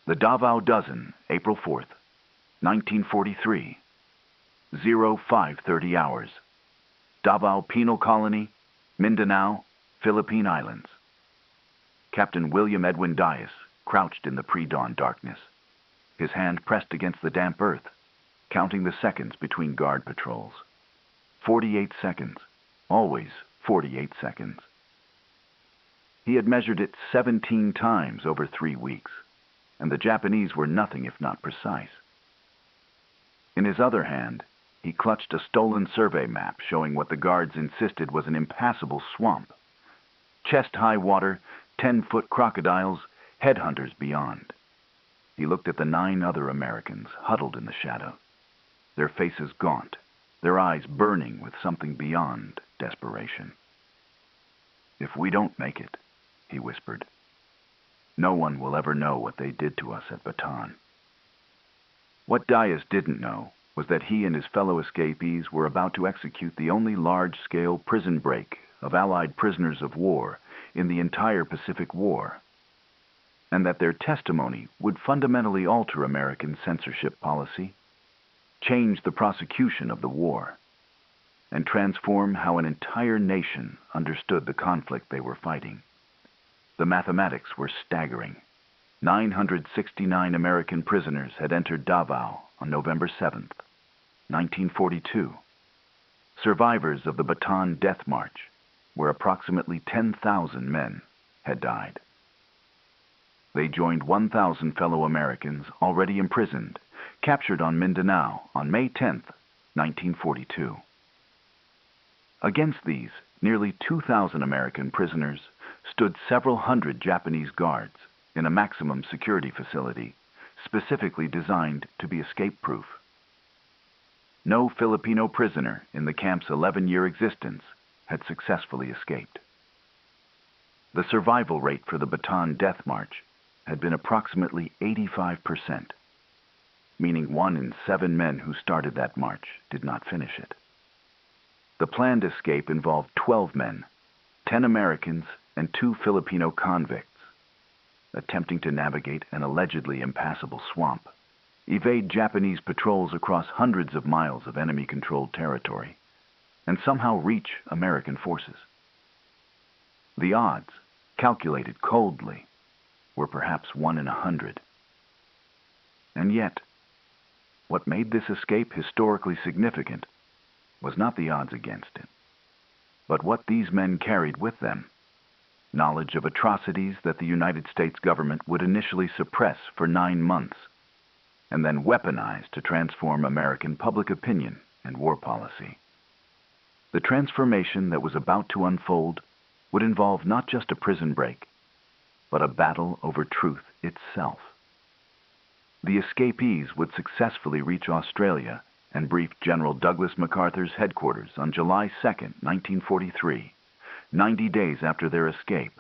The Davao Dozen, April 4th, 1943, 0530 hours. Davao Penal Colony, Mindanao, Philippine Islands. Captain William Edwin Dias crouched in the pre-dawn darkness, his hand pressed against the damp earth, counting the seconds between guard patrols. 48 seconds, always 48 seconds. He had measured it 17 times over 3 weeks, and the Japanese were nothing if not precise. In his other hand, he clutched a stolen survey map showing what the guards insisted was an impassable swamp. Chest-high water, 10-foot crocodiles, headhunters beyond. He looked at the 9 other Americans huddled in the shadow, their faces gaunt, their eyes burning with something beyond desperation. "If we don't make it," he whispered, "no one will ever know what they did to us at Bataan." What Dias didn't know was that he and his fellow escapees were about to execute the only large-scale prison break of Allied prisoners of war in the entire Pacific War, and that their testimony would fundamentally alter American censorship policy, change the prosecution of the war, and transform how an entire nation understood the conflict they were fighting. The mathematics were staggering. 969 American prisoners had entered Davao on November 7th, 1942. Survivors of the Bataan Death March, where approximately 10,000 men had died. They joined 1,000 fellow Americans already imprisoned, captured on Mindanao on May 10th, 1942. Against these, nearly 2,000 American prisoners stood several hundred Japanese guards in a maximum security facility specifically designed to be escape-proof. No Filipino prisoner in the camp's 11-year existence had successfully escaped. The survival rate for the Bataan Death March had been approximately 85%, meaning 1 in 7 men who started that march did not finish it. The planned escape involved 12 men, 10 Americans and 2 Filipino convicts, attempting to navigate an allegedly impassable swamp, evade Japanese patrols across hundreds of miles of enemy-controlled territory, and somehow reach American forces. The odds, calculated coldly, were perhaps 1 in 100. And yet, what made this escape historically significant was not the odds against it, but what these men carried with them: knowledge of atrocities that the United States government would initially suppress for 9 months, and then weaponize to transform American public opinion and war policy. The transformation that was about to unfold would involve not just a prison break, but a battle over truth itself. The escapees would successfully reach Australia and brief General Douglas MacArthur's headquarters on July 2nd, 1943, 90 days after their escape.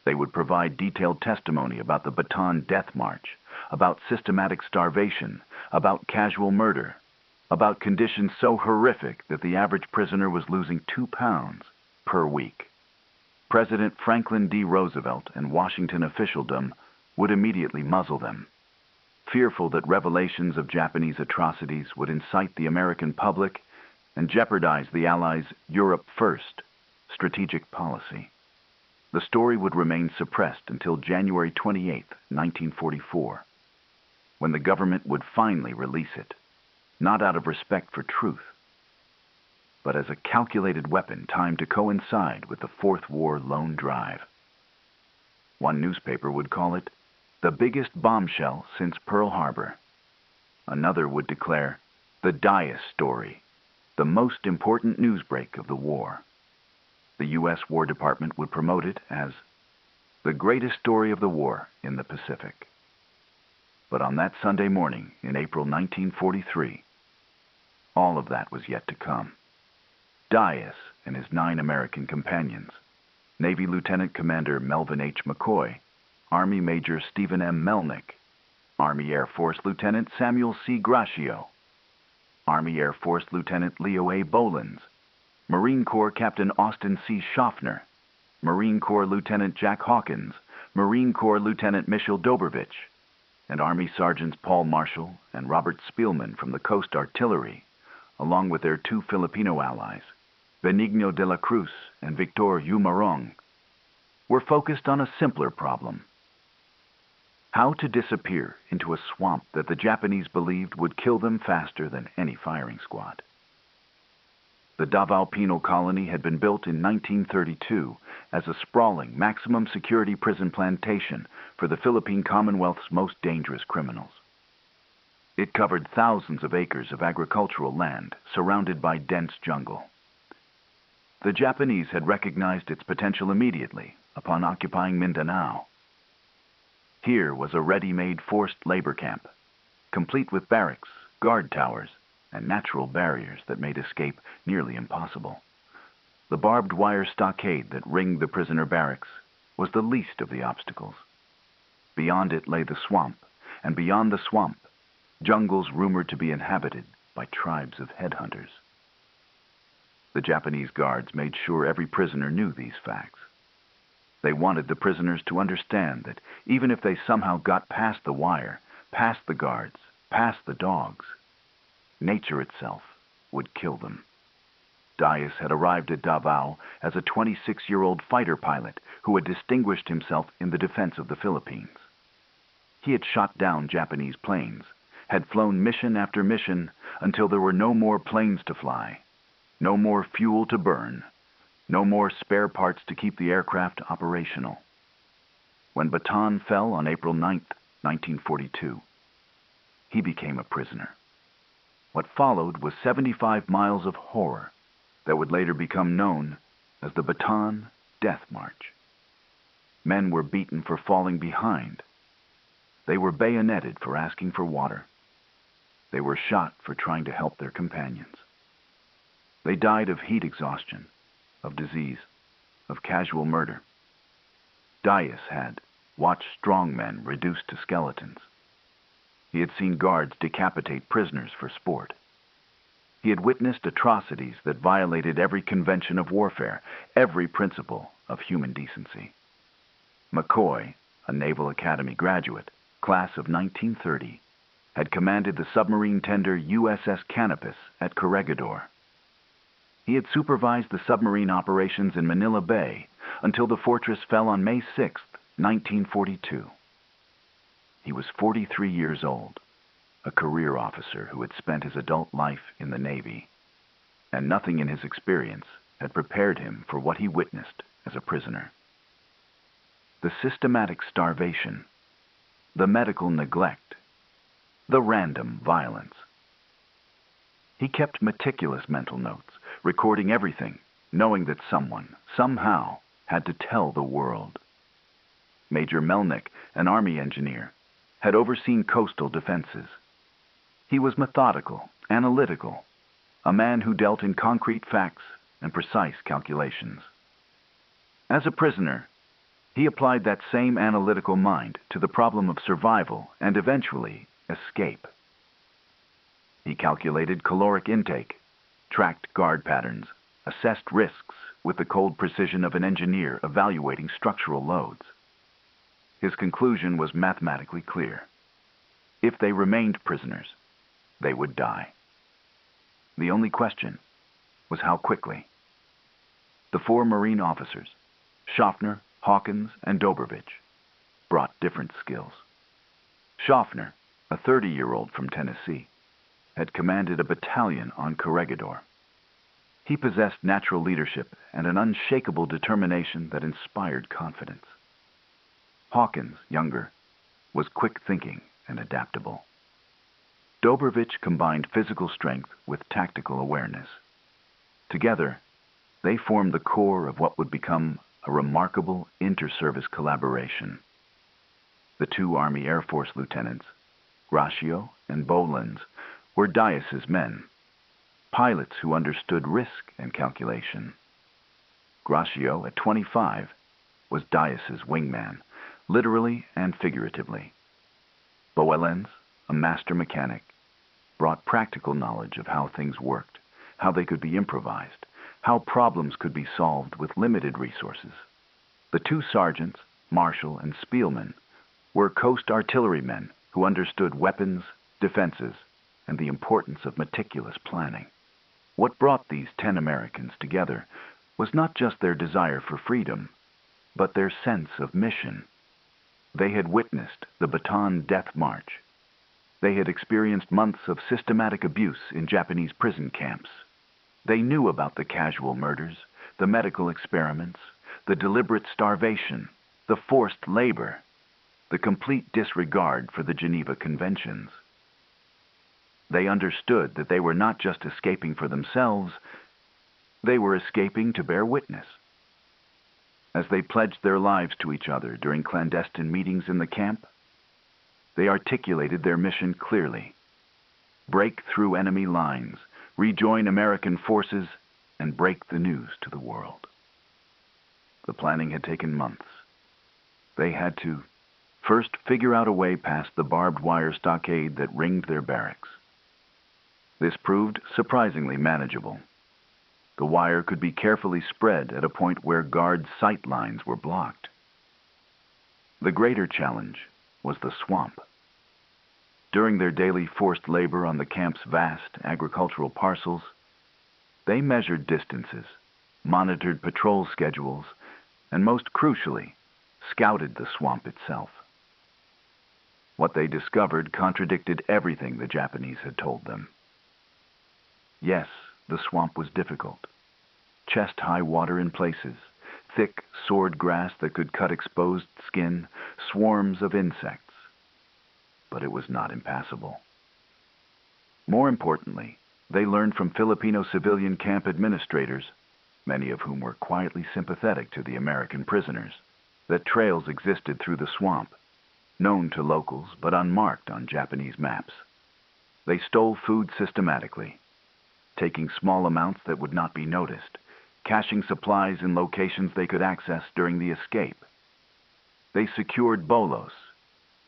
They would provide detailed testimony about the Bataan Death March, about systematic starvation, about casual murder, about conditions so horrific that the average prisoner was losing 2 pounds per week. President Franklin D. Roosevelt and Washington officialdom would immediately muzzle them, fearful that revelations of Japanese atrocities would incite the American public and jeopardize the Allies' Europe First strategic policy. The story would remain suppressed until January 28, 1944, when the government would finally release it, not out of respect for truth, but as a calculated weapon timed to coincide with the Fourth War lone drive. One newspaper would call it the biggest bombshell since Pearl Harbor. Another would declare the Dias story, the most important newsbreak of the war. The U.S. War Department would promote it as the greatest story of the war in the Pacific. But on that Sunday morning in April 1943, all of that was yet to come. Dias and his 9 American companions, Navy Lieutenant Commander Melvin H. McCoy, Army Major Stephen M. Melnick, Army Air Force Lieutenant Samuel C. Gracchio, Army Air Force Lieutenant Leo A. Bolins, Marine Corps Captain Austin C. Schaffner, Marine Corps Lieutenant Jack Hawkins, Marine Corps Lieutenant Michel Dobrovich, and Army Sergeants Paul Marshall and Robert Spielman from the Coast Artillery, along with their two Filipino allies, Benigno de la Cruz and Victor Yumarong, were focused on a simpler problem: how to disappear into a swamp that the Japanese believed would kill them faster than any firing squad. The Davao Penal Colony had been built in 1932 as a sprawling, maximum security prison plantation for the Philippine Commonwealth's most dangerous criminals. It covered thousands of acres of agricultural land surrounded by dense jungle. The Japanese had recognized its potential immediately upon occupying Mindanao. Here was a ready-made forced labor camp, complete with barracks, guard towers, and natural barriers that made escape nearly impossible. The barbed wire stockade that ringed the prisoner barracks was the least of the obstacles. Beyond it lay the swamp, and beyond the swamp, jungles rumored to be inhabited by tribes of headhunters. The Japanese guards made sure every prisoner knew these facts. They wanted the prisoners to understand that even if they somehow got past the wire, past the guards, past the dogs, nature itself would kill them. Dias had arrived at Davao as a 26-year-old fighter pilot who had distinguished himself in the defense of the Philippines. He had shot down Japanese planes, had flown mission after mission until there were no more planes to fly, no more fuel to burn, no more spare parts to keep the aircraft operational. When Bataan fell on April 9, 1942, he became a prisoner. What followed was 75 miles of horror that would later become known as the Bataan Death March. Men were beaten for falling behind. They were bayoneted for asking for water. They were shot for trying to help their companions. They died of heat exhaustion, of disease, of casual murder. Dias had watched strong men reduced to skeletons. He had seen guards decapitate prisoners for sport. He had witnessed atrocities that violated every convention of warfare, every principle of human decency. McCoy, a Naval Academy graduate, class of 1930, had commanded the submarine tender USS Canopus at Corregidor. He had supervised the submarine operations in Manila Bay until the fortress fell on May 6, 1942. He was 43 years old, a career officer who had spent his adult life in the Navy, and nothing in his experience had prepared him for what he witnessed as a prisoner. The systematic starvation, the medical neglect, the random violence. He kept meticulous mental notes, recording everything, knowing that someone, somehow, had to tell the world. Major Melnick, an Army engineer, had overseen coastal defenses. He was methodical, analytical, a man who dealt in concrete facts and precise calculations. As a prisoner, he applied that same analytical mind to the problem of survival and eventually escape. He calculated caloric intake, tracked guard patterns, assessed risks with the cold precision of an engineer evaluating structural loads. His conclusion was mathematically clear. If they remained prisoners, they would die. The only question was how quickly. The four Marine officers, Schaffner, Hawkins, and Dobrovich, brought different skills. Schaffner, a 30-year-old from Tennessee, had commanded a battalion on Corregidor. He possessed natural leadership and an unshakable determination that inspired confidence. Hawkins, younger, was quick-thinking and adaptable. Dobrovich combined physical strength with tactical awareness. Together, they formed the core of what would become a remarkable inter-service collaboration. The two Army Air Force lieutenants, Gracio and Bolins, were Dias's men, pilots who understood risk and calculation. Gracio, at 25, was Dias's wingman, literally and figuratively. Bolins, a master mechanic, brought practical knowledge of how things worked, how they could be improvised, how problems could be solved with limited resources. The two sergeants, Marshall and Spielman, were coast artillerymen who understood weapons, defenses, and the importance of meticulous planning. What brought these 10 Americans together was not just their desire for freedom, but their sense of mission. They had witnessed the Bataan Death March. They had experienced months of systematic abuse in Japanese prison camps. They knew about the casual murders, the medical experiments, the deliberate starvation, the forced labor, the complete disregard for the Geneva Conventions. They understood that they were not just escaping for themselves, they were escaping to bear witness. As they pledged their lives to each other during clandestine meetings in the camp, they articulated their mission clearly: break through enemy lines, rejoin American forces, and break the news to the world. The planning had taken months. They had to first figure out a way past the barbed wire stockade that ringed their barracks. This proved surprisingly manageable. The wire could be carefully spread at a point where guard sight lines were blocked. The greater challenge was the swamp. During their daily forced labor on the camp's vast agricultural parcels, they measured distances, monitored patrol schedules, and most crucially, scouted the swamp itself. What they discovered contradicted everything the Japanese had told them. Yes, the swamp was difficult. Chest-high water in places, thick sword grass that could cut exposed skin, swarms of insects. But it was not impassable. More importantly, they learned from Filipino civilian camp administrators, many of whom were quietly sympathetic to the American prisoners, that trails existed through the swamp, known to locals but unmarked on Japanese maps. They stole food systematically, taking small amounts that would not be noticed, caching supplies in locations they could access during the escape. They secured bolos,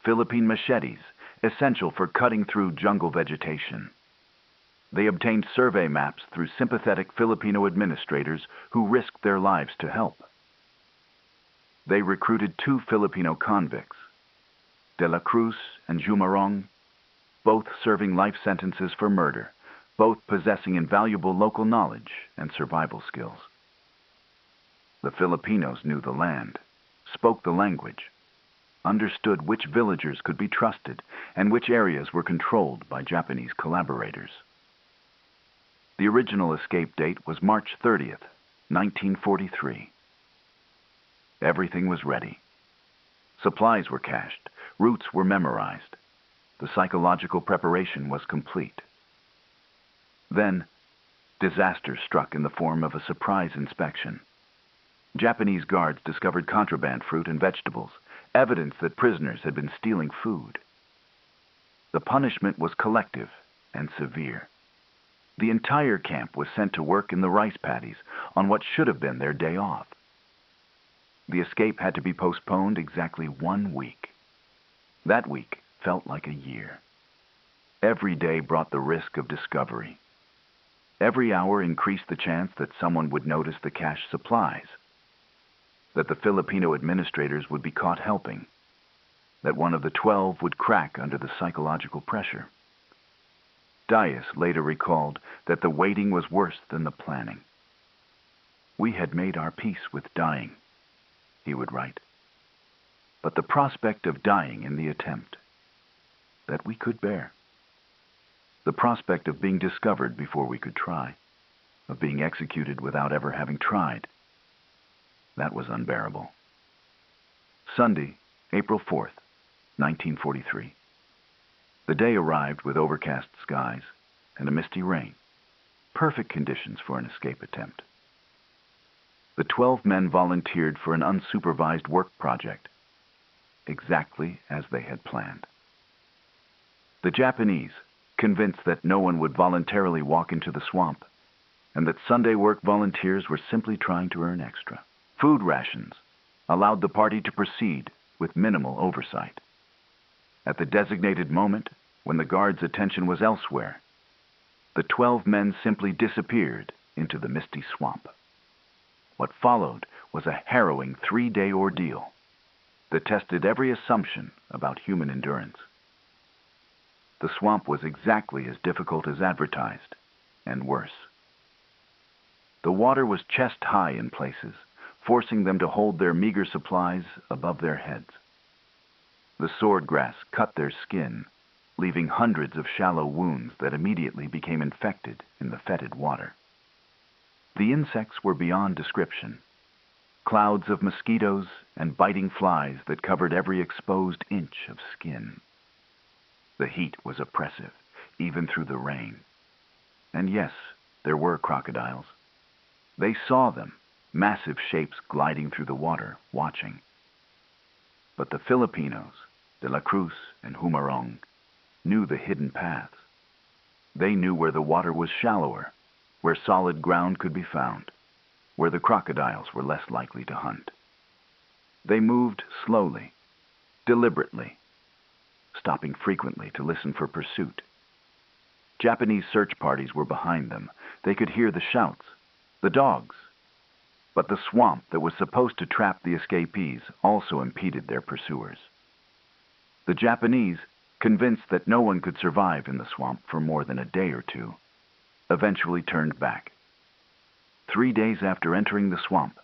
Philippine machetes, essential for cutting through jungle vegetation. They obtained survey maps through sympathetic Filipino administrators who risked their lives to help. They recruited 2 Filipino convicts, De La Cruz and Jumarong, both serving life sentences for murder, both possessing invaluable local knowledge and survival skills. The Filipinos knew the land, spoke the language, understood which villagers could be trusted and which areas were controlled by Japanese collaborators. The original escape date was March 30th, 1943. Everything was ready. Supplies were cached, routes were memorized. The psychological preparation was complete. Then, disaster struck in the form of a surprise inspection. Japanese guards discovered contraband fruit and vegetables, evidence that prisoners had been stealing food. The punishment was collective and severe. The entire camp was sent to work in the rice paddies on what should have been their day off. The escape had to be postponed exactly 1 week. That week felt like a year. Every day brought the risk of discovery. Every hour increased the chance that someone would notice the cached supplies, that the Filipino administrators would be caught helping, that one of the 12 would crack under the psychological pressure. Dias later recalled that the waiting was worse than the planning. "We had made our peace with dying," he would write. "But the prospect of dying in the attempt, that we could bear. The prospect of being discovered before we could try, of being executed without ever having tried, that was unbearable." Sunday, April 4th, 1943. The day arrived with overcast skies and a misty rain, perfect conditions for an escape attempt. The 12 men volunteered for an unsupervised work project, exactly as they had planned. The Japanese, convinced that no one would voluntarily walk into the swamp, and that Sunday work volunteers were simply trying to earn extra food rations, allowed the party to proceed with minimal oversight. At the designated moment, when the guards' attention was elsewhere, the 12 men simply disappeared into the misty swamp. What followed was a harrowing 3-day ordeal that tested every assumption about human endurance. The swamp was exactly as difficult as advertised, and worse. The water was chest-high in places, forcing them to hold their meager supplies above their heads. The swordgrass cut their skin, leaving hundreds of shallow wounds that immediately became infected in the fetid water. The insects were beyond description. Clouds of mosquitoes and biting flies that covered every exposed inch of skin. The heat was oppressive, even through the rain. And yes, there were crocodiles. They saw them, massive shapes gliding through the water, watching. But the Filipinos, De La Cruz and Humarong, knew the hidden paths. They knew where the water was shallower, where solid ground could be found, where the crocodiles were less likely to hunt. They moved slowly, deliberately, stopping frequently to listen for pursuit. Japanese search parties were behind them. They could hear the shouts, the dogs. But the swamp that was supposed to trap the escapees also impeded their pursuers. The Japanese, convinced that no one could survive in the swamp for more than a day or two, eventually turned back. 3 days after entering the swamp,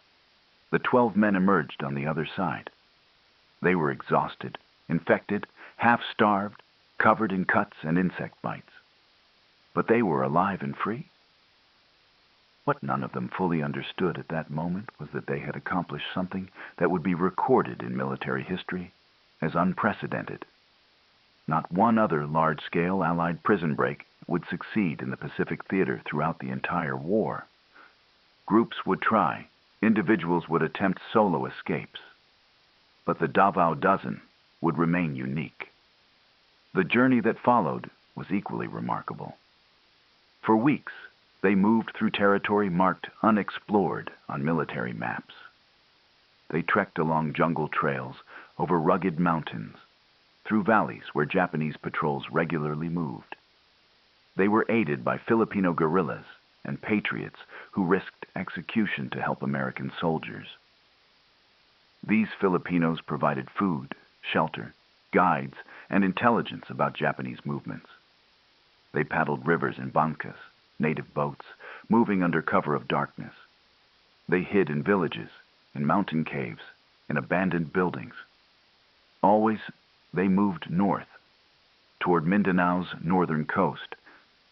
the 12 men emerged on the other side. They were exhausted, infected, half-starved, covered in cuts and insect bites. But they were alive and free. What none of them fully understood at that moment was that they had accomplished something that would be recorded in military history as unprecedented. Not one other large-scale Allied prison break would succeed in the Pacific theater throughout the entire war. Groups would try, individuals would attempt solo escapes. But the Davao Dozen would remain unique. The journey that followed was equally remarkable. For weeks, they moved through territory marked unexplored on military maps. They trekked along jungle trails, over rugged mountains, through valleys where Japanese patrols regularly moved. They were aided by Filipino guerrillas and patriots who risked execution to help American soldiers. These Filipinos provided food, shelter, guides, and intelligence about Japanese movements. They paddled rivers in bancas, native boats, moving under cover of darkness. They hid in villages, in mountain caves, in abandoned buildings. Always, they moved north, toward Mindanao's northern coast,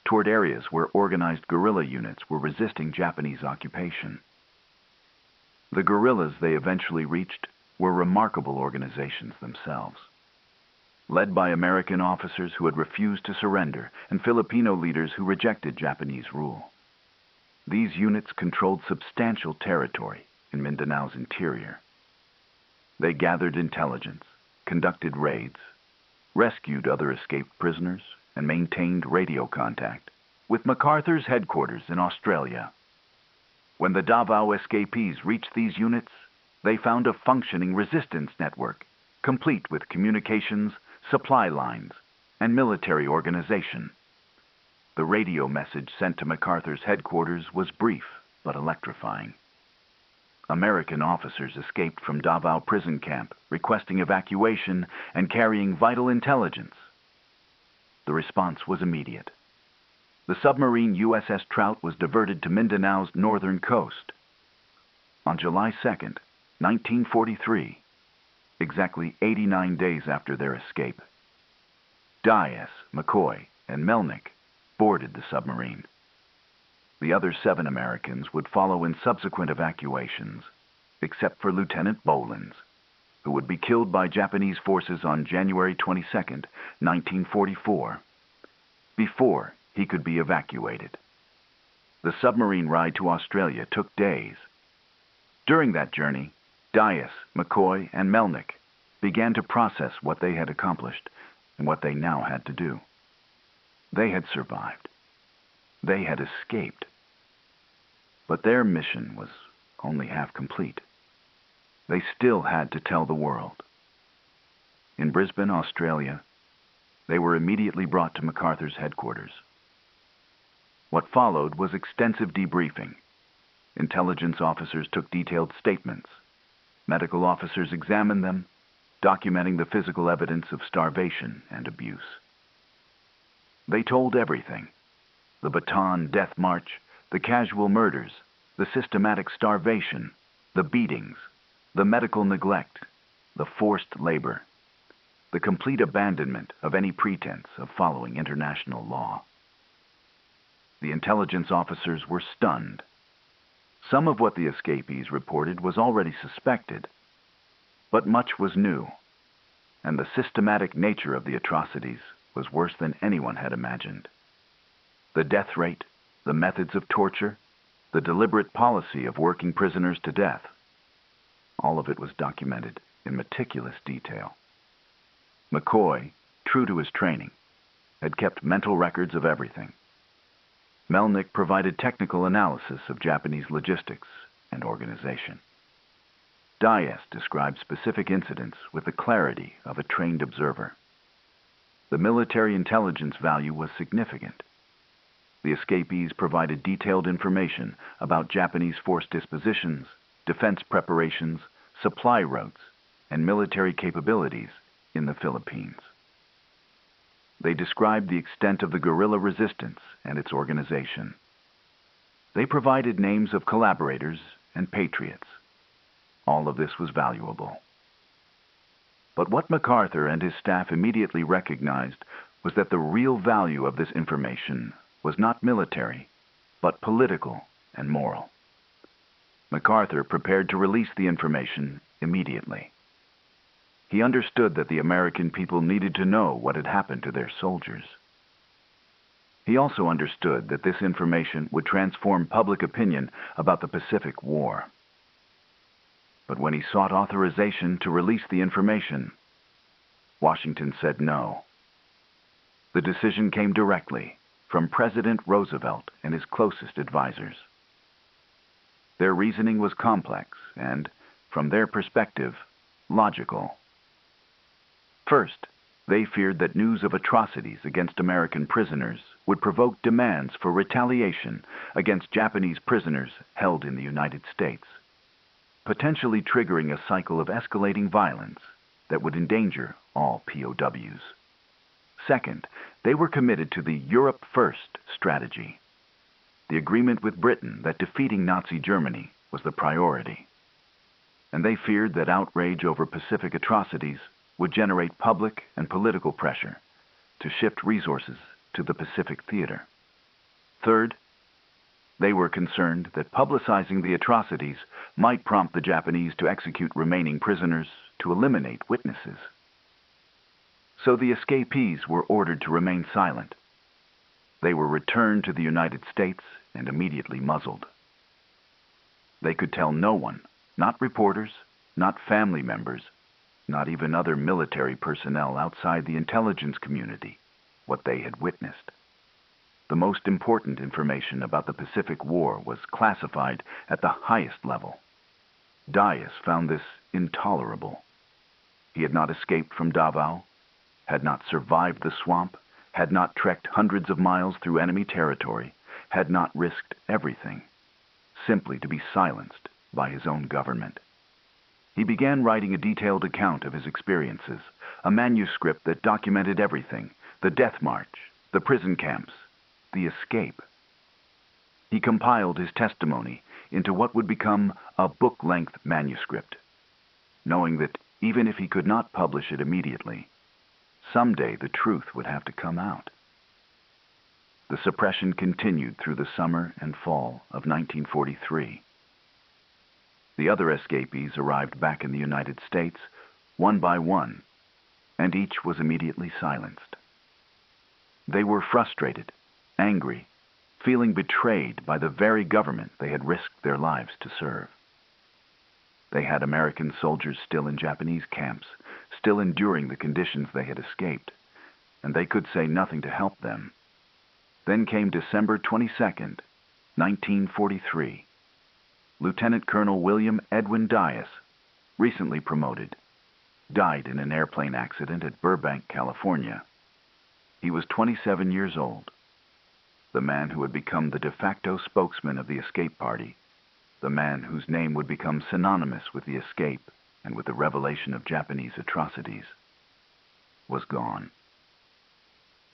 toward areas where organized guerrilla units were resisting Japanese occupation. The guerrillas they eventually reached were remarkable organizations themselves. Led by American officers who had refused to surrender and Filipino leaders who rejected Japanese rule. These units controlled substantial territory in Mindanao's interior. They gathered intelligence, conducted raids, rescued other escaped prisoners, and maintained radio contact with MacArthur's headquarters in Australia. When the Davao escapees reached these units, they found a functioning resistance network, complete with communications, supply lines, and military organization. The radio message sent to MacArthur's headquarters was brief but electrifying. American officers escaped from Davao prison camp, requesting evacuation and carrying vital intelligence. The response was immediate. The submarine USS Trout was diverted to Mindanao's northern coast. On July 2nd, 1943, exactly 89 days after their escape, Dias, McCoy, and Melnick boarded the submarine. The other 7 Americans would follow in subsequent evacuations, except for Lieutenant Bolins, who would be killed by Japanese forces on January 22, 1944, before he could be evacuated. The submarine ride to Australia took days. During that journey, Dias, McCoy, and Melnick began to process what they had accomplished and what they now had to do. They had survived. They had escaped. But their mission was only half complete. They still had to tell the world. In Brisbane, Australia, they were immediately brought to MacArthur's headquarters. What followed was extensive debriefing. Intelligence officers took detailed statements. Medical officers examined them, documenting the physical evidence of starvation and abuse. They told everything: the Bataan death march, the casual murders, the systematic starvation, the beatings, the medical neglect, the forced labor, the complete abandonment of any pretense of following international law. The intelligence officers were stunned. Some of what the escapees reported was already suspected, but much was new, and the systematic nature of the atrocities was worse than anyone had imagined. The death rate, the methods of torture, the deliberate policy of working prisoners to death, all of it was documented in meticulous detail. McCoy, true to his training, had kept mental records of everything. Melnick provided technical analysis of Japanese logistics and organization. Dias described specific incidents with the clarity of a trained observer. The military intelligence value was significant. The escapees provided detailed information about Japanese force dispositions, defense preparations, supply routes, and military capabilities in the Philippines. They described the extent of the guerrilla resistance and its organization. They provided names of collaborators and patriots. All of this was valuable. But what MacArthur and his staff immediately recognized was that the real value of this information was not military, but political and moral. MacArthur prepared to release the information immediately. He understood that the American people needed to know what had happened to their soldiers. He also understood that this information would transform public opinion about the Pacific War. But when he sought authorization to release the information, Washington said no. The decision came directly from President Roosevelt and his closest advisors. Their reasoning was complex and, from their perspective, logical. First, they feared that news of atrocities against American prisoners would provoke demands for retaliation against Japanese prisoners held in the United States, potentially triggering a cycle of escalating violence that would endanger all POWs. Second, they were committed to the Europe First strategy, the agreement with Britain that defeating Nazi Germany was the priority. And they feared that outrage over Pacific atrocities would generate public and political pressure to shift resources to the Pacific theater. Third, they were concerned that publicizing the atrocities might prompt the Japanese to execute remaining prisoners to eliminate witnesses. So the escapees were ordered to remain silent. They were returned to the United States and immediately muzzled. They could tell no one, not reporters, not family members, not even other military personnel outside the intelligence community, what they had witnessed. The most important information about the Pacific War was classified at the highest level. Dias found this intolerable. He had not escaped from Davao, had not survived the swamp, had not trekked hundreds of miles through enemy territory, had not risked everything, simply to be silenced by his own government. He began writing a detailed account of his experiences, a manuscript that documented everything: the death march, the prison camps, the escape. He compiled his testimony into what would become a book-length manuscript, knowing that even if he could not publish it immediately, someday the truth would have to come out. The suppression continued through the summer and fall of 1943. The other escapees arrived back in the United States, one by one, and each was immediately silenced. They were frustrated, angry, feeling betrayed by the very government they had risked their lives to serve. They had American soldiers still in Japanese camps, still enduring the conditions they had escaped, and they could say nothing to help them. Then came December 22nd, 1943. Lieutenant Colonel William Edwin Dias, recently promoted, died in an airplane accident at Burbank, California. He was 27 years old. The man who had become the de facto spokesman of the escape party, the man whose name would become synonymous with the escape and with the revelation of Japanese atrocities, was gone.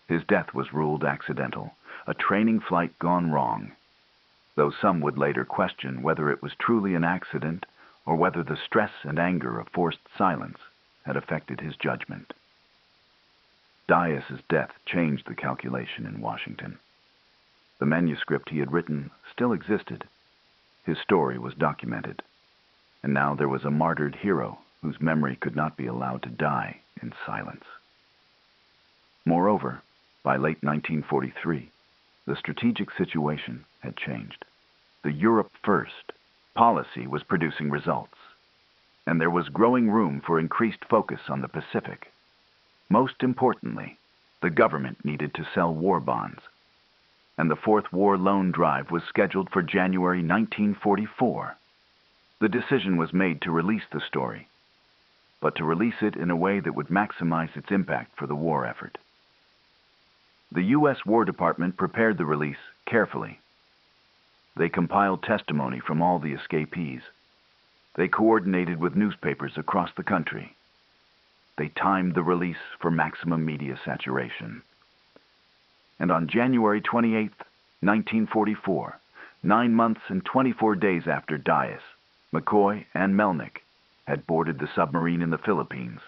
His death was ruled accidental, a training flight gone wrong, though some would later question whether it was truly an accident or whether the stress and anger of forced silence had affected his judgment. Dias's death changed the calculation in Washington. The manuscript he had written still existed. His story was documented, and now there was a martyred hero whose memory could not be allowed to die in silence. Moreover, by late 1943, the strategic situation had changed. The Europe First policy was producing results, and there was growing room for increased focus on the Pacific. Most importantly, the government needed to sell war bonds, and the Fourth War Loan Drive was scheduled for January 1944. The decision was made to release the story, but to release it in a way that would maximize its impact for the war effort. The U.S. War Department prepared the release carefully. They compiled testimony from all the escapees. They coordinated with newspapers across the country. They timed the release for maximum media saturation. And on January 28, 1944, 9 months and 24 days after Dias, McCoy, and Melnick had boarded the submarine in the Philippines,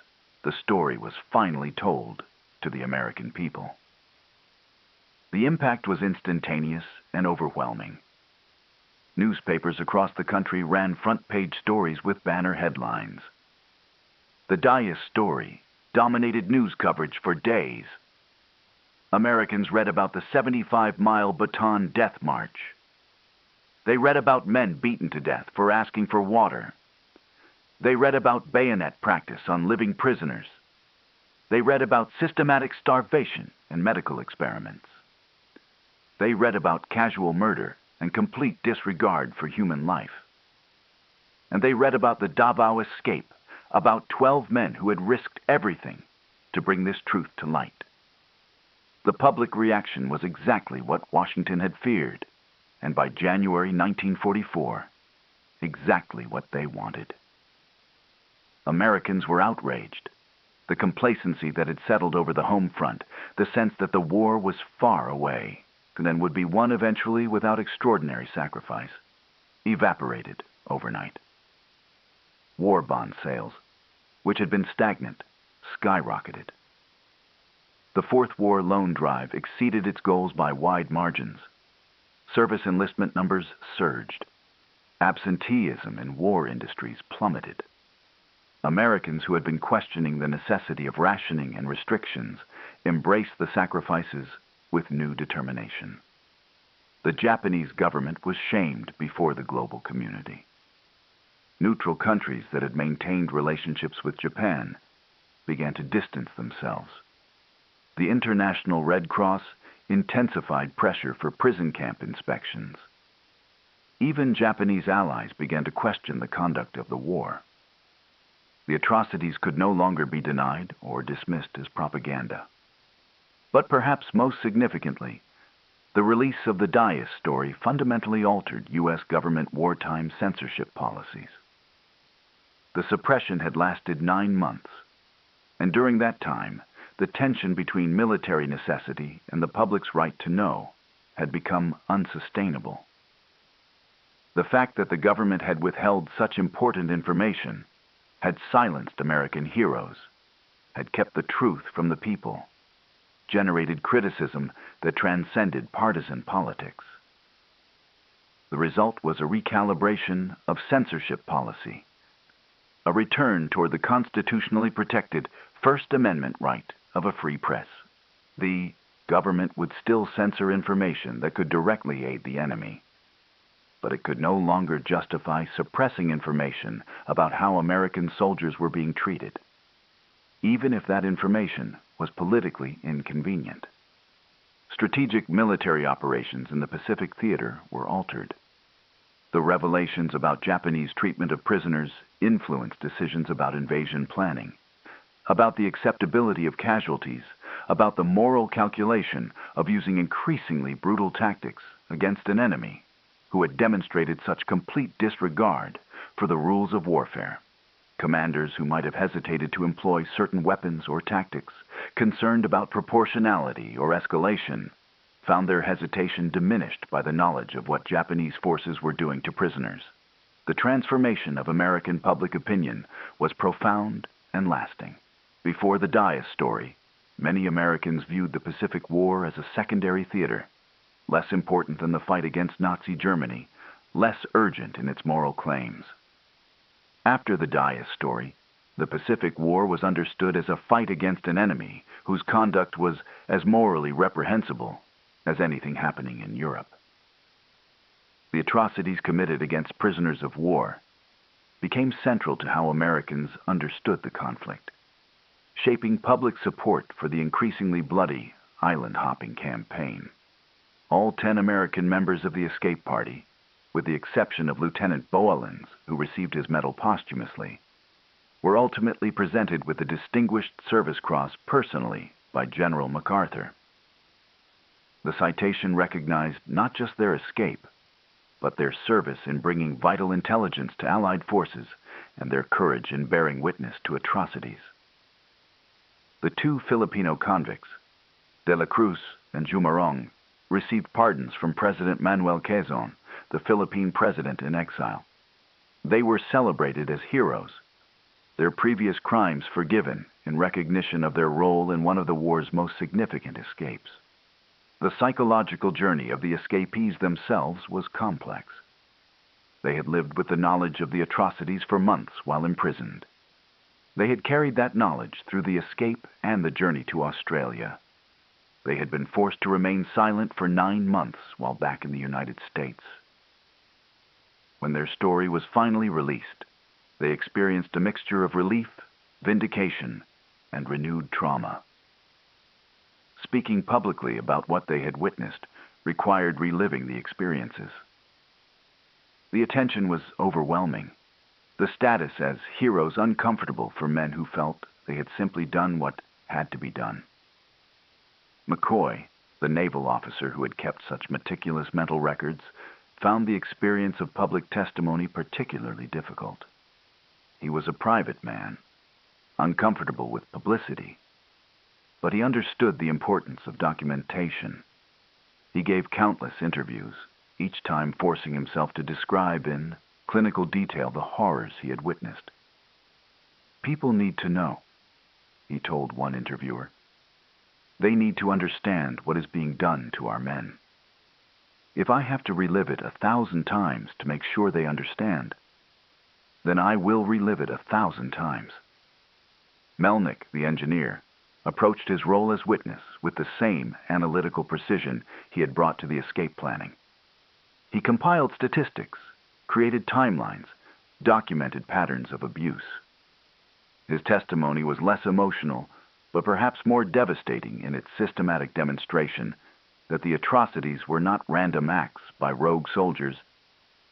the story was finally told to the American people. The impact was instantaneous and overwhelming. Newspapers across the country ran front-page stories with banner headlines. The Dias story dominated news coverage for days. Americans read about the 75-mile Bataan Death March. They read about men beaten to death for asking for water. They read about bayonet practice on living prisoners. They read about systematic starvation and medical experiments. They read about casual murder and complete disregard for human life. And they read about the Davao escape, about 12 men who had risked everything to bring this truth to light. The public reaction was exactly what Washington had feared, and by January 1944, exactly what they wanted. Americans were outraged. The complacency that had settled over the home front, the sense that the war was far away, and would be won eventually without extraordinary sacrifice, evaporated overnight. War bond sales, which had been stagnant, skyrocketed. The Fourth War Loan Drive exceeded its goals by wide margins. Service enlistment numbers surged. Absenteeism in war industries plummeted. Americans who had been questioning the necessity of rationing and restrictions embraced the sacrifices with new determination. The Japanese government was shamed before the global community. Neutral countries that had maintained relationships with Japan began to distance themselves. The International Red Cross intensified pressure for prison camp inspections. Even Japanese allies began to question the conduct of the war. The atrocities could no longer be denied or dismissed as propaganda. But perhaps most significantly, the release of the Dias story fundamentally altered U.S. government wartime censorship policies. The suppression had lasted 9 months, and during that time, the tension between military necessity and the public's right to know had become unsustainable. The fact that the government had withheld such important information, had silenced American heroes, had kept the truth from the people, generated criticism that transcended partisan politics. The result was a recalibration of censorship policy, a return toward the constitutionally protected First Amendment right of a free press. The government would still censor information that could directly aid the enemy, but it could no longer justify suppressing information about how American soldiers were being treated, even if that information was politically inconvenient. Strategic military operations in the Pacific Theater were altered. The revelations about Japanese treatment of prisoners influenced decisions about invasion planning, about the acceptability of casualties, about the moral calculation of using increasingly brutal tactics against an enemy who had demonstrated such complete disregard for the rules of warfare. Commanders who might have hesitated to employ certain weapons or tactics, concerned about proportionality or escalation, found their hesitation diminished by the knowledge of what Japanese forces were doing to prisoners. The transformation of American public opinion was profound and lasting. Before the Dias story, many Americans viewed the Pacific War as a secondary theater, less important than the fight against Nazi Germany, less urgent in its moral claims. After the Dias story, the Pacific War was understood as a fight against an enemy whose conduct was as morally reprehensible as anything happening in Europe. The atrocities committed against prisoners of war became central to how Americans understood the conflict, shaping public support for the increasingly bloody island-hopping campaign. All 10 American members of the escape party, with the exception of Lieutenant Boelens, who received his medal posthumously, were ultimately presented with the Distinguished Service Cross personally by General MacArthur. The citation recognized not just their escape, but their service in bringing vital intelligence to Allied forces and their courage in bearing witness to atrocities. The 2 Filipino convicts, De la Cruz and Jumarong, received pardons from President Manuel Quezon, the Philippine president in exile. They were celebrated as heroes, their previous crimes forgiven in recognition of their role in one of the war's most significant escapes. The psychological journey of the escapees themselves was complex. They had lived with the knowledge of the atrocities for months while imprisoned. They had carried that knowledge through the escape and the journey to Australia. They had been forced to remain silent for 9 months while back in the United States. When their story was finally released, they experienced a mixture of relief, vindication, and renewed trauma. Speaking publicly about what they had witnessed required reliving the experiences. The attention was overwhelming, the status as heroes uncomfortable for men who felt they had simply done what had to be done. McCoy, the naval officer who had kept such meticulous mental records, found the experience of public testimony particularly difficult. He was a private man, uncomfortable with publicity, but he understood the importance of documentation. He gave countless interviews, each time forcing himself to describe in clinical detail the horrors he had witnessed. "People need to know," he told one interviewer. "They need to understand what is being done to our men. If I have to relive it 1,000 times to make sure they understand, then I will relive it 1,000 times." Melnick, the engineer, approached his role as witness with the same analytical precision he had brought to the escape planning. He compiled statistics, created timelines, documented patterns of abuse. His testimony was less emotional, but perhaps more devastating in its systematic demonstration that the atrocities were not random acts by rogue soldiers,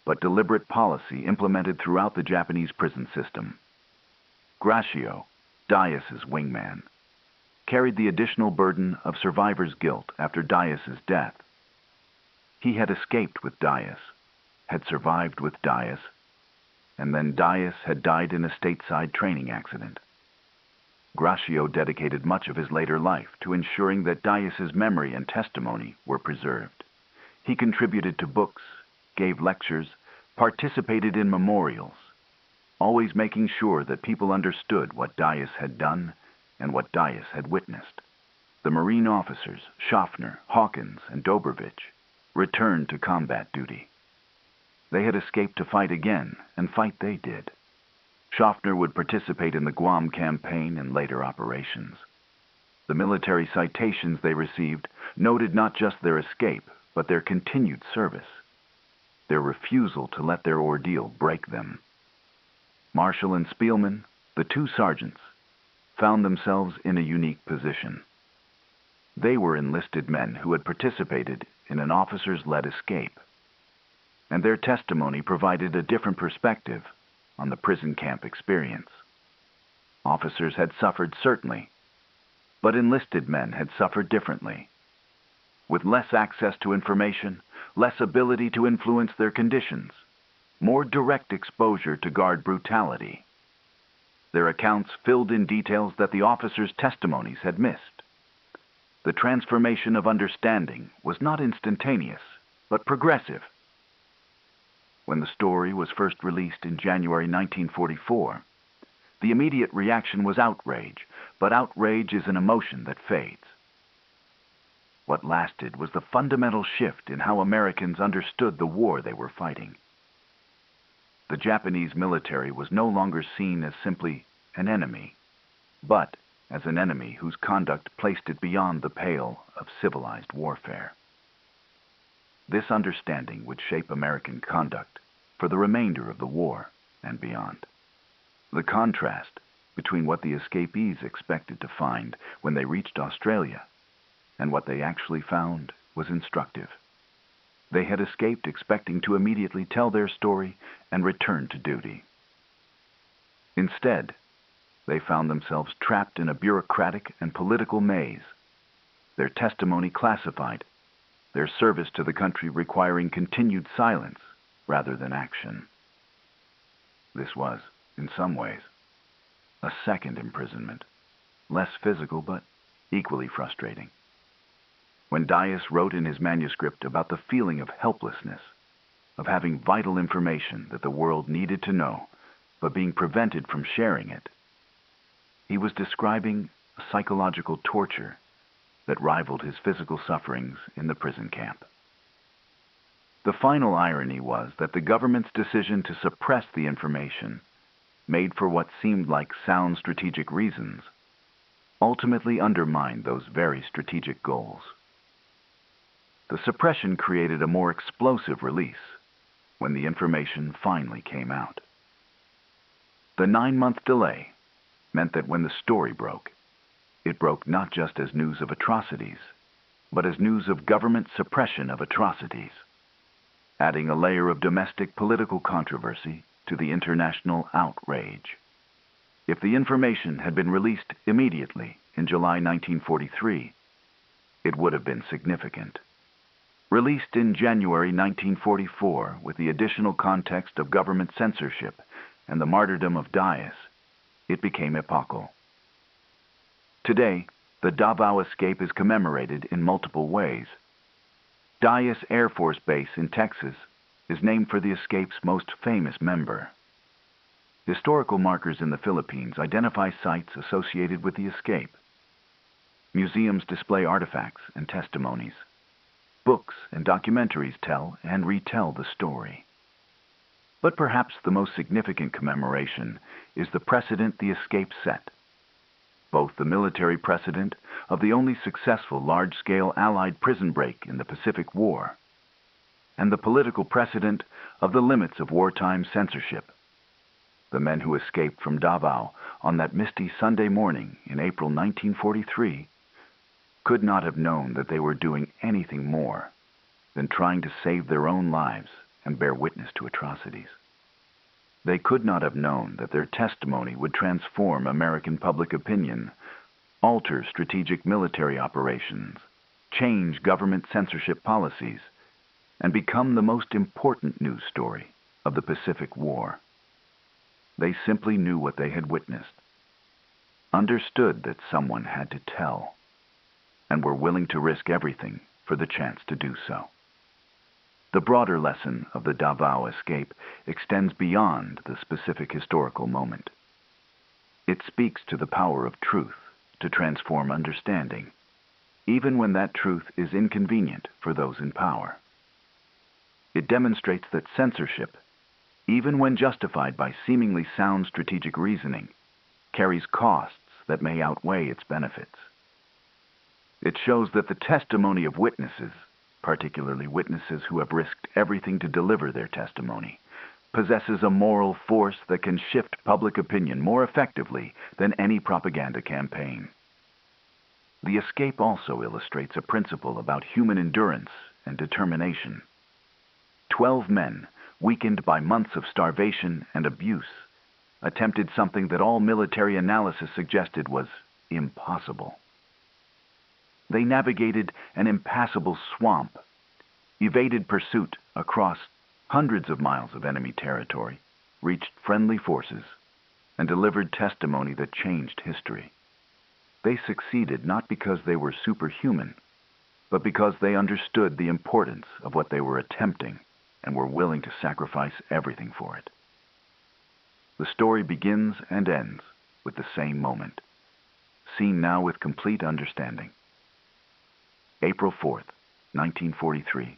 but deliberate policy implemented throughout the Japanese prison system. Gracio, Dias's wingman, carried the additional burden of survivor's guilt after Dias's death. He had escaped with Dias, had survived with Dias, and then Dias had died in a stateside training accident. Gracio dedicated much of his later life to ensuring that Dias's memory and testimony were preserved. He contributed to books, gave lectures, participated in memorials, always making sure that people understood what Dias had done and what Dias had witnessed. The Marine officers, Schaffner, Hawkins, and Dobrovich, returned to combat duty. They had escaped to fight again, and fight they did. Schaffner would participate in the Guam campaign and later operations. The military citations they received noted not just their escape, but their continued service, their refusal to let their ordeal break them. Marshall and Spielman, the 2 sergeants, found themselves in a unique position. They were enlisted men who had participated in an officers-led escape, and their testimony provided a different perspective on the prison camp experience. Officers had suffered, certainly, but enlisted men had suffered differently. With less access to information, less ability to influence their conditions, more direct exposure to guard brutality, Their accounts filled in details that the officers' testimonies had missed. The transformation of understanding was not instantaneous, but progressive. When the story was first released in January 1944, the immediate reaction was outrage, but outrage is an emotion that fades. What lasted was the fundamental shift in how Americans understood the war they were fighting. The Japanese military was no longer seen as simply an enemy, but as an enemy whose conduct placed it beyond the pale of civilized warfare. This understanding would shape American conduct for the remainder of the war and beyond. The contrast between what the escapees expected to find when they reached Australia and what they actually found was instructive. They had escaped expecting to immediately tell their story and return to duty. Instead, they found themselves trapped in a bureaucratic and political maze, their testimony classified, their service to the country requiring continued silence rather than action. This was, in some ways, a second imprisonment, less physical but equally frustrating. When Dias wrote in his manuscript about the feeling of helplessness, of having vital information that the world needed to know, but being prevented from sharing it, he was describing a psychological torture that rivaled his physical sufferings in the prison camp. The final irony was that the government's decision to suppress the information, made for what seemed like sound strategic reasons, ultimately undermined those very strategic goals. The suppression created a more explosive release when the information finally came out. The 9-month delay meant that when the story broke, it broke not just as news of atrocities, but as news of government suppression of atrocities, adding a layer of domestic political controversy to the international outrage. If the information had been released immediately in July 1943, it would have been significant. Released in January 1944 with the additional context of government censorship and the martyrdom of Dias, it became epochal. Today, the Davao escape is commemorated in multiple ways. Dias Air Force Base in Texas is named for the escape's most famous member. Historical markers in the Philippines identify sites associated with the escape. Museums display artifacts and testimonies. Books and documentaries tell and retell the story. But perhaps the most significant commemoration is the precedent the escape set. Both the military precedent of the only successful large-scale Allied prison break in the Pacific War, and the political precedent of the limits of wartime censorship. The men who escaped from Davao on that misty Sunday morning in April 1943 could not have known that they were doing anything more than trying to save their own lives and bear witness to atrocities. They could not have known that their testimony would transform American public opinion, alter strategic military operations, change government censorship policies, and become the most important news story of the Pacific War. They simply knew what they had witnessed, understood that someone had to tell, and were willing to risk everything for the chance to do so. The broader lesson of the Davao escape extends beyond the specific historical moment. It speaks to the power of truth to transform understanding, even when that truth is inconvenient for those in power. It demonstrates that censorship, even when justified by seemingly sound strategic reasoning, carries costs that may outweigh its benefits. It shows that the testimony of witnesses, particularly witnesses who have risked everything to deliver their testimony, possesses a moral force that can shift public opinion more effectively than any propaganda campaign. The escape also illustrates a principle about human endurance and determination. 12 men, weakened by months of starvation and abuse, attempted something that all military analysis suggested was impossible. They navigated an impassable swamp, evaded pursuit across hundreds of miles of enemy territory, reached friendly forces, and delivered testimony that changed history. They succeeded not because they were superhuman, but because they understood the importance of what they were attempting and were willing to sacrifice everything for it. The story begins and ends with the same moment, seen now with complete understanding. April 4th, 1943,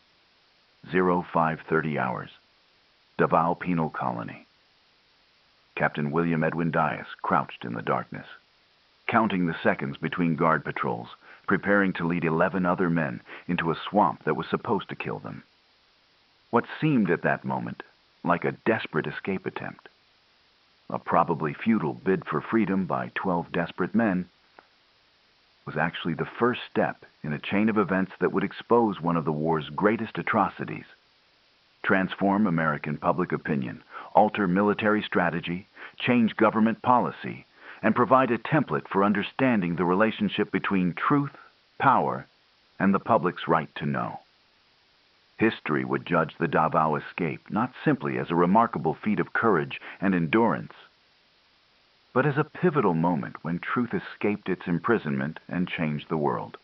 0530 hours, Davao Penal Colony. Captain William Edwin Dias crouched in the darkness, counting the seconds between guard patrols, preparing to lead 11 other men into a swamp that was supposed to kill them. What seemed at that moment like a desperate escape attempt, a probably futile bid for freedom by 12 desperate men, was actually the first step in a chain of events that would expose one of the war's greatest atrocities, transform American public opinion, alter military strategy, change government policy, and provide a template for understanding the relationship between truth, power, and the public's right to know. History would judge the Davao escape not simply as a remarkable feat of courage and endurance, but as a pivotal moment when truth escaped its imprisonment and changed the world.